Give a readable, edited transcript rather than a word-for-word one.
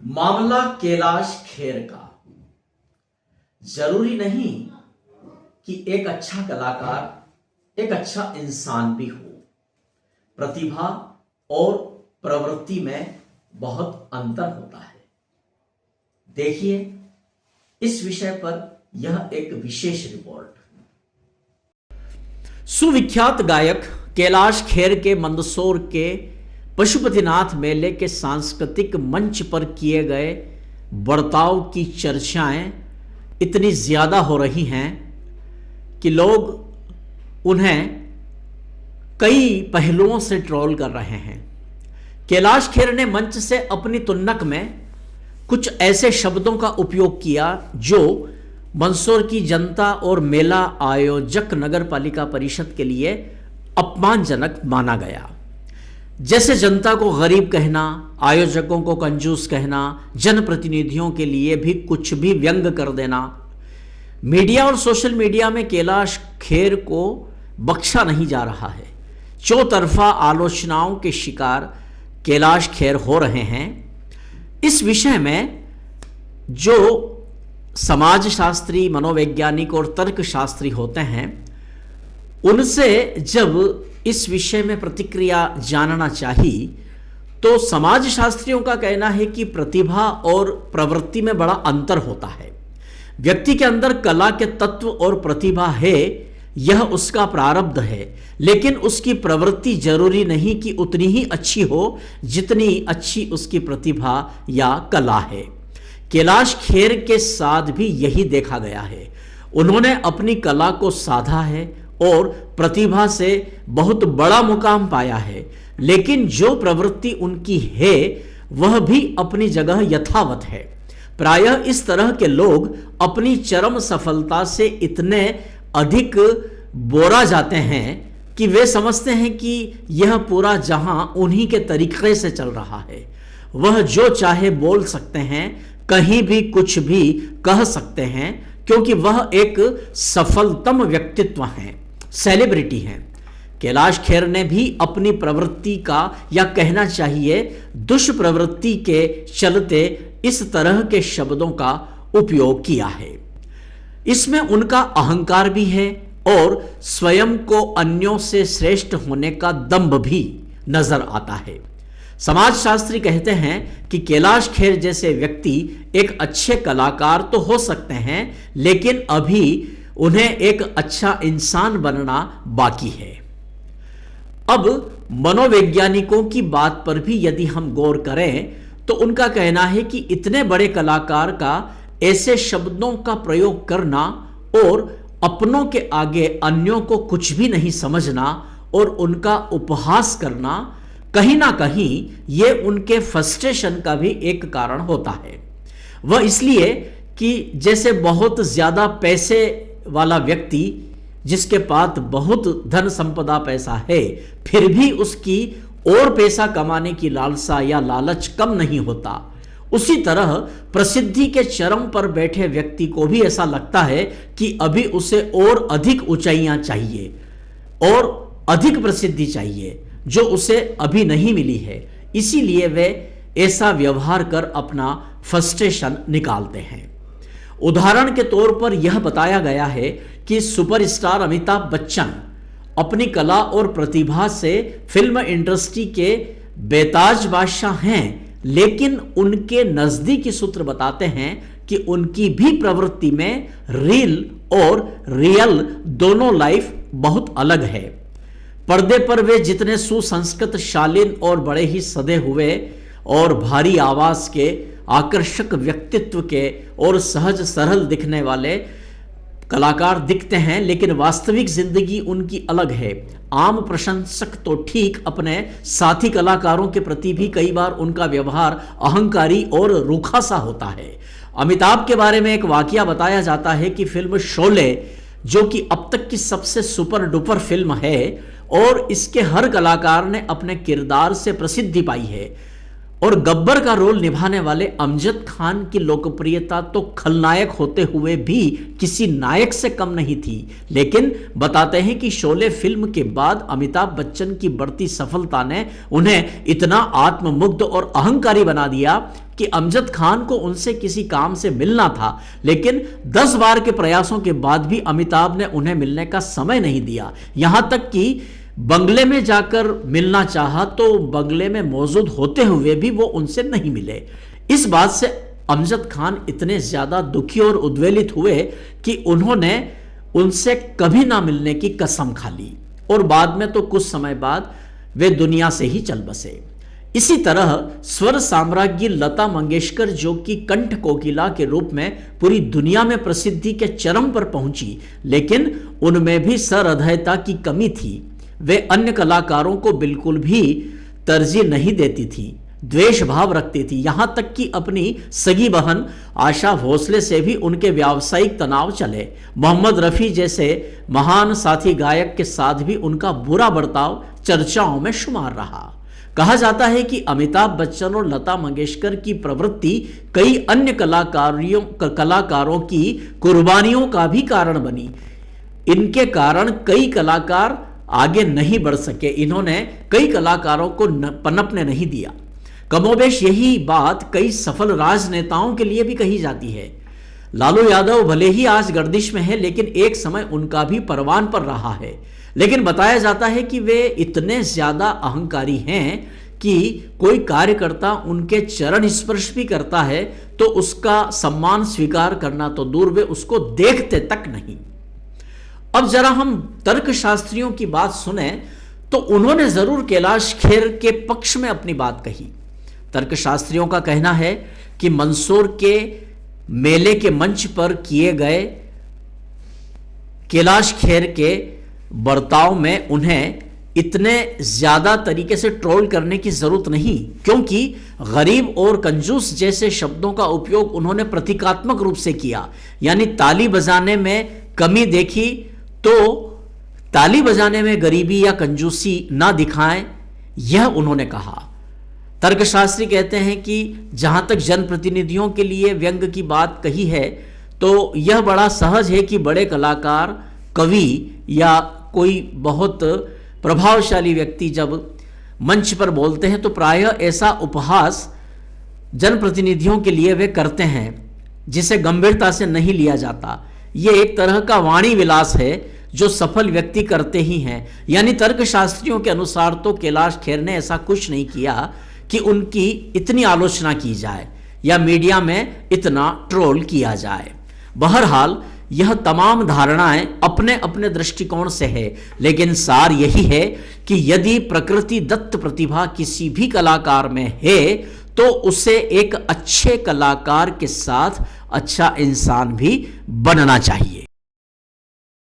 मामला कैलाश खेर का। जरूरी नहीं कि एक अच्छा कलाकार एक अच्छा इंसान भी हो। प्रतिभा और प्रवृत्ति में बहुत अंतर होता है। देखिए इस विषय पर यह एक विशेष रिपोर्ट। सुविख्यात गायक कैलाश खेर के मंदसौर के पशुपतिनाथ मेले के सांस्कृतिक मंच पर किए गए बर्ताव की चर्चाएं इतनी ज्यादा हो रही हैं कि लोग उन्हें कई पहलुओं से ट्रोल कर रहे हैं। कैलाश खेर ने मंच से अपनी तुनक में कुछ ऐसे शब्दों का उपयोग किया जो मंदसौर की जनता और मेला आयोजक नगर पालिका परिषद के लिए अपमानजनक माना गया। जैसे जनता को गरीब कहना, आयोजकों को कंजूस कहना, जनप्रतिनिधियों के लिए भी कुछ भी व्यंग कर देना। मीडिया और सोशल मीडिया में कैलाश खेर को बख्शा नहीं जा रहा है। चौतरफा आलोचनाओं के शिकार कैलाश खेर हो रहे हैं। इस विषय में जो समाजशास्त्री, मनोवैज्ञानिक और तर्कशास्त्री होते हैं, उनसे जब इस विषय में प्रतिक्रिया जानना चाहिए तो समाजशास्त्रियों का कहना है कि प्रतिभा और प्रवृत्ति में बड़ा अंतर होता है। व्यक्ति के अंदर कला के तत्व और प्रतिभा है, यह उसका प्रारब्ध है, लेकिन उसकी प्रवृत्ति जरूरी नहीं कि उतनी ही अच्छी हो जितनी अच्छी उसकी प्रतिभा या कला है। कैलाश खेर के साथ भी यही देखा गया है। उन्होंने अपनी कला को साधा है और प्रतिभा से बहुत बड़ा मुकाम पाया है, लेकिन जो प्रवृत्ति उनकी है वह भी अपनी जगह यथावत है। प्रायः इस तरह के लोग अपनी चरम सफलता से इतने अधिक बोरा जाते हैं कि वे समझते हैं कि यह पूरा जहां उन्हीं के तरीके से चल रहा है। वह जो चाहे बोल सकते हैं, कहीं भी कुछ भी कह सकते हैं, क्योंकि वह एक सफलतम व्यक्तित्व हैं, सेलिब्रिटी हैं। कैलाश खेर ने भी अपनी प्रवृत्ति का, या कहना चाहिए दुष्प्रवृत्ति के चलते इस तरह के शब्दों का उपयोग किया है। इसमें उनका अहंकार भी है और स्वयं को अन्यों से श्रेष्ठ होने का दंभ भी नजर आता है। समाजशास्त्री कहते हैं कि कैलाश खेर जैसे व्यक्ति एक अच्छे कलाकार तो हो सकते हैं, लेकिन अभी उन्हें एक अच्छा इंसान बनना बाकी है। अब मनोवैज्ञानिकों की बात पर भी यदि हम गौर करें तो उनका कहना है कि इतने बड़े कलाकार का ऐसे शब्दों का प्रयोग करना और अपनों के आगे अन्यों को कुछ भी नहीं समझना और उनका उपहास करना, कहीं ना कहीं यह उनके फ्रस्ट्रेशन का भी एक कारण होता है। वह इसलिए कि जैसे बहुत ज्यादा पैसे वाला व्यक्ति जिसके पास बहुत धन संपदा पैसा है, फिर भी उसकी और पैसा कमाने की लालसा या लालच कम नहीं होता, उसी तरह प्रसिद्धि के चरम पर बैठे व्यक्ति को भी ऐसा लगता है कि अभी उसे और अधिक ऊंचाइयां चाहिए और अधिक प्रसिद्धि चाहिए जो उसे अभी नहीं मिली है। इसीलिए वे ऐसा व्यवहार कर अपना फ्रस्ट्रेशन निकालते हैं। उदाहरण के तौर पर यह बताया गया है कि सुपरस्टार अमिताभ बच्चन अपनी कला और प्रतिभा से फिल्म इंडस्ट्री के बेताज बादशाह हैं, लेकिन उनके नजदीकी सूत्र बताते हैं कि उनकी भी प्रवृत्ति में रील और रियल दोनों लाइफ बहुत अलग है। पर्दे पर वे जितने सुसंस्कृत, शालीन और बड़े ही सधे हुए और भारी आवाज के, आकर्षक व्यक्तित्व के और सहज सरल दिखने वाले कलाकार दिखते हैं, लेकिन वास्तविक जिंदगी उनकी अलग है। आम प्रशंसक तो ठीक, अपने साथी कलाकारों के प्रति भी कई बार उनका व्यवहार अहंकारी और रूखा सा होता है। अमिताभ के बारे में एक वाकया बताया जाता है कि फिल्म शोले, जो कि अब तक की सबसे सुपर डुपर फिल्म है और इसके हर कलाकार ने अपने किरदार से प्रसिद्धि पाई है और गब्बर का रोल निभाने वाले अमजद खान की लोकप्रियता तो खलनायक होते हुए भी किसी नायक से कम नहीं थी। लेकिन बताते हैं कि शोले फिल्म के बाद अमिताभ बच्चन की बढ़ती सफलता ने उन्हें इतना आत्ममुग्ध और अहंकारी बना दिया कि अमजद खान को उनसे किसी काम से मिलना था, लेकिन 10 बार के प्रयासों के बाद भी अमिताभ ने उन्हें मिलने का समय नहीं दिया। यहां तक कि बंगले में जाकर मिलना चाहा तो बंगले में मौजूद होते हुए भी वो उनसे नहीं मिले। इस बात से अमजद खान इतने ज्यादा दुखी और उद्वेलित हुए कि उन्होंने उनसे कभी ना मिलने की कसम खा ली और बाद में तो कुछ समय बाद वे दुनिया से ही चल बसे। इसी तरह स्वर साम्राज्ञी लता मंगेशकर, जो कि कंठ कोकिला के रूप में पूरी दुनिया में प्रसिद्धि के चरम पर पहुंची, लेकिन उनमें भी सहृदयता की कमी थी। वे अन्य कलाकारों को बिल्कुल भी तरजीह नहीं देती थी, द्वेष भाव रखती थी। यहां तक कि अपनी सगी बहन आशा भोसले से भी उनके व्यावसायिक तनाव चले। मोहम्मद रफी जैसे महान साथी गायक के साथ भी उनका बुरा बर्ताव चर्चाओं में शुमार रहा। कहा जाता है कि अमिताभ बच्चन और लता मंगेशकर की प्रवृत्ति कई अन्य कलाकारों की कुर्बानियों का भी कारण बनी। इनके कारण कई कलाकार आगे नहीं बढ़ सके। इन्होंने कई कलाकारों को पनपने नहीं दिया। कमोबेश यही बात कई सफल राजनेताओं के लिए भी कही जाती है। लालू यादव भले ही आज गर्दिश में है, लेकिन एक समय उनका भी परवान पर रहा है। लेकिन बताया जाता है कि वे इतने ज्यादा अहंकारी हैं कि कोई कार्यकर्ता उनके चरण स्पर्श भी करता है तो उसका सम्मान स्वीकार करना तो दूर, वे उसको देखते तक नहीं। अब जरा हम तर्कशास्त्रियों की बात सुने तो उन्होंने जरूर कैलाश खेर के पक्ष में अपनी बात कही। तर्कशास्त्रियों का कहना है कि मंदसौर के मेले के मंच पर किए गए कैलाश खेर के बर्ताव में उन्हें इतने ज्यादा तरीके से ट्रोल करने की जरूरत नहीं, क्योंकि गरीब और कंजूस जैसे शब्दों का उपयोग उन्होंने प्रतीकात्मक रूप से किया। यानी ताली बजाने में कमी देखी तो ताली बजाने में गरीबी या कंजूसी ना दिखाएं, यह उन्होंने कहा। तर्कशास्त्री कहते हैं कि जहां तक जनप्रतिनिधियों के लिए व्यंग की बात कही है तो यह बड़ा सहज है कि बड़े कलाकार, कवि या कोई बहुत प्रभावशाली व्यक्ति जब मंच पर बोलते हैं तो प्रायः ऐसा उपहास जनप्रतिनिधियों के लिए वे करते हैं जिसे गंभीरता से नहीं लिया जाता। यह एक तरह का वाणी विलास है जो सफल व्यक्ति करते ही हैं। यानी तर्कशास्त्रियों के अनुसार तो कैलाश खेर ने ऐसा कुछ नहीं किया कि उनकी इतनी आलोचना की जाए या मीडिया में इतना ट्रोल किया जाए। बहरहाल यह तमाम धारणाएं अपने अपने दृष्टिकोण से है, लेकिन सार यही है कि यदि प्रकृति दत्त प्रतिभा किसी भी कलाकार में है तो उसे एक अच्छे कलाकार के साथ अच्छा इंसान भी बनना चाहिए।